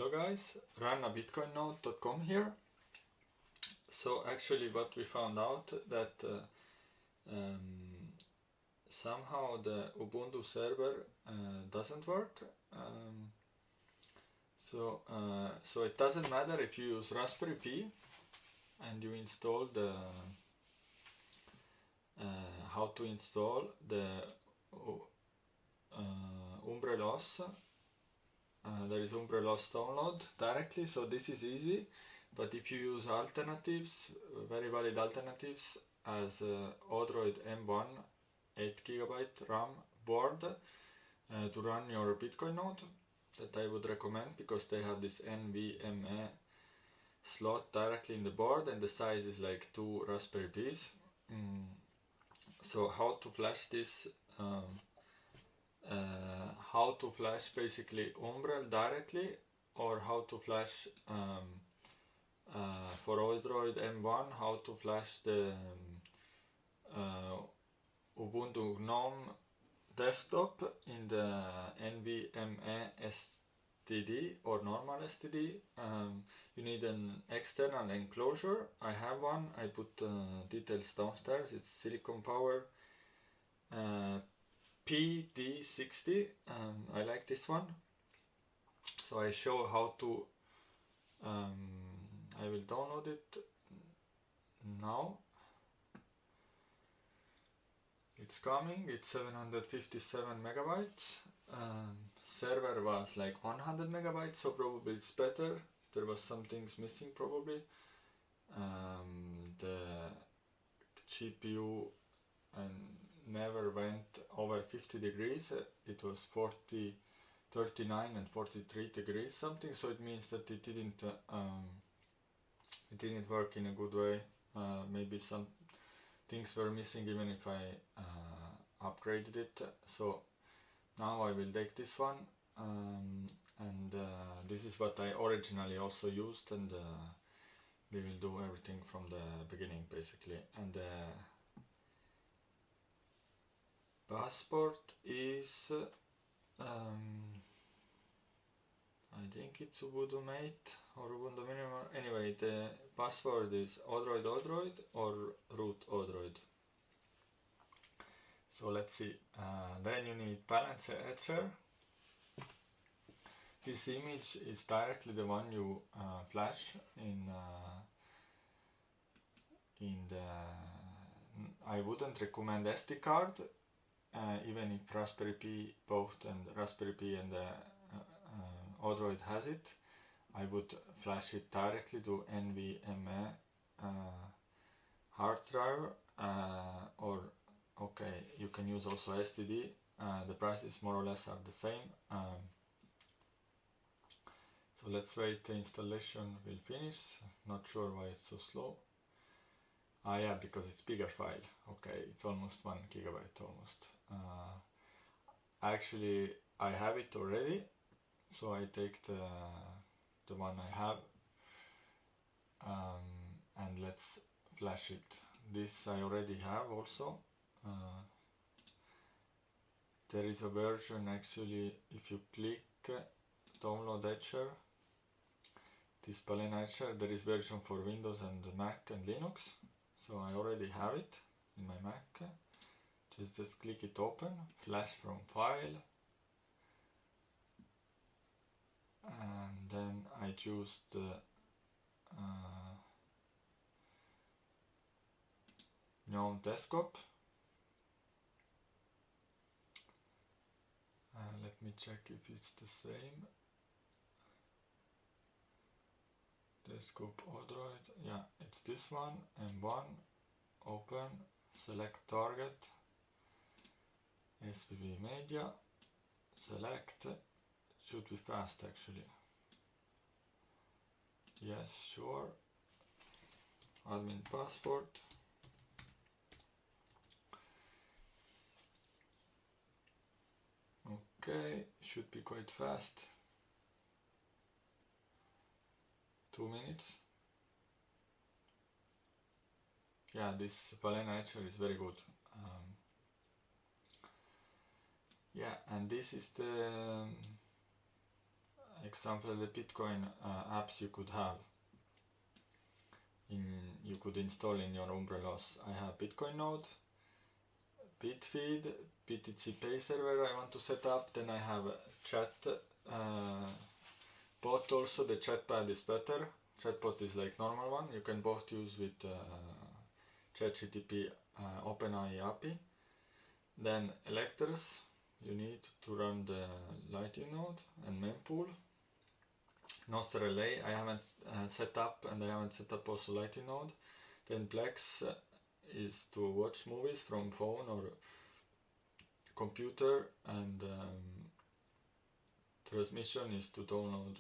Hello guys, runabitcoinnode.com here. So actually what we found out that somehow the Ubuntu server doesn't work. So it doesn't matter if you use Raspberry Pi and you install the how to install the Umbrel OS. There is Umbrel OS download directly, so this is easy. But if you use alternatives, very valid alternatives, as Odroid M1 8GB RAM board to run your Bitcoin node, that I would recommend, because they have this NVMe slot directly in the board and the size is like 2 Raspberry Pis. So how to flash this? How to flash basically Umbrel directly, or how to flash for Odroid M1, how to flash the Ubuntu GNOME desktop in the NVMe SDD or normal SDD. You need an external enclosure. I have one. I put details downstairs. It's Silicon Power PD60. I like this one. So I show how to I will download it now. It's coming. It's 757 megabytes. Server was like 100 megabytes, so probably it's better. There was some things missing probably. The GPU never went over 50 degrees. It was 39 and 43 degrees something, so it means that it didn't work in a good way. Maybe some things were missing even if I upgraded it. So now I will take this one, and this is what I originally also used, and we will do everything from the beginning basically. And the passport is I think it's Ubuntu Mate or Ubuntu Minimum. Anyway, the password is Odroid or root Odroid. So let's see. Then you need balancer. This image is directly the one you flash in the. I wouldn't recommend SD card, even if Raspberry Pi both and Raspberry Pi and the Odroid has it. I would flash it directly to NVMe hard drive, or okay, you can use also SDD. The prices more or less are the same. So let's wait, the installation will finish. Not sure why it's so slow. Yeah, because it's bigger file. Okay, it's almost 1 gigabyte almost. Actually, I have it already, so I take the one I have, and let's flash it. This I already have also. There is a version actually, if you click download Etcher, this Balena Etcher, there is version for Windows and Mac and Linux. So I already have it in my Mac. Just click it open, flash from file, and then I choose the GNOME desktop. Let me check if it's the same. Desktop Odroid, yeah, it's this one. M1, open, select target, SPV media, select, should be fast actually. Yes, sure. Admin passport. Okay, should be quite fast. 2 minutes. Yeah, this Balena Etcher is very good. Yeah, and this is the example, the Bitcoin apps you could have you could install in your Umbrel OS. I have Bitcoin node, Bitfeed, BTC Pay server I want to set up. Then I have a chat bot also. The chatbot is better. Chatbot is like normal one. You can both use with ChatGPT OpenAI API. Then electors. You need to run the Lightning node and mempool. Nostr relay I haven't set up, and I haven't set up also Lightning node. Then Plex is to watch movies from phone or computer, and transmission is to download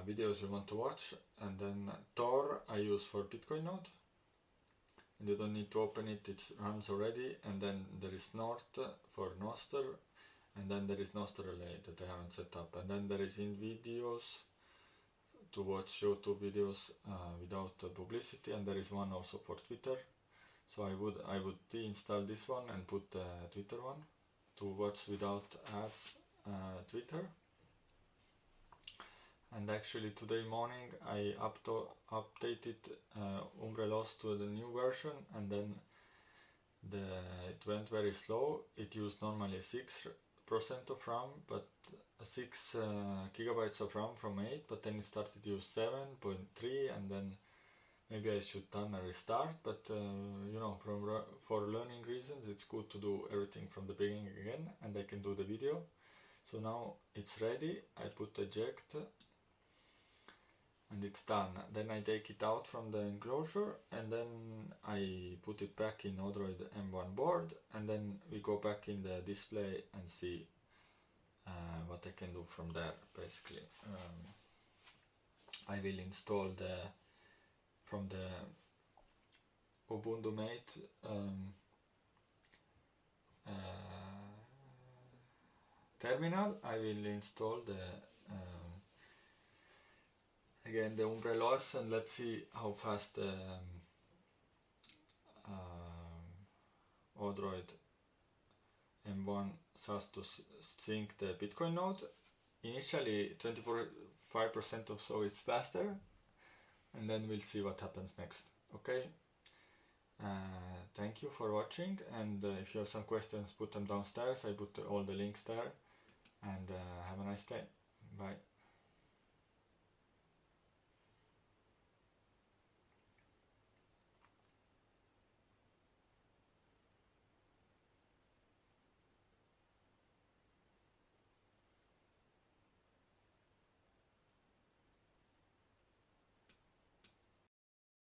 videos you want to watch. And then Tor I use for Bitcoin node, and you don't need to open it, it runs already. And then there is Nord for Nostr, and then there is Nostr relay that I haven't set up. And then there is InVideos to watch YouTube videos without publicity, and there is one also for Twitter. So I would deinstall this one and put the Twitter one to watch without ads Twitter. And actually today morning I updated Umbrel OS to the new version, and then it went very slow. It used normally 6% of RAM, but 6 gigabytes of RAM from 8, but then it started to use 7.3, and then maybe I should done a restart. But you know, for learning reasons, it's good to do everything from the beginning again, and I can do the video. So now it's ready. I put eject, and it's done. Then I take it out from the enclosure, and then I put it back in Odroid M1 board, and then we go back in the display and see what I can do from there. Basically, I will install from the Ubuntu Mate terminal. I will install again the Umbrel OS, and let's see how fast the Odroid M1 has to sync the Bitcoin node. Initially 25% or so is faster, and then we'll see what happens next. Okay, thank you for watching, and if you have some questions, put them downstairs. I put all the links there, and have a nice day. Bye.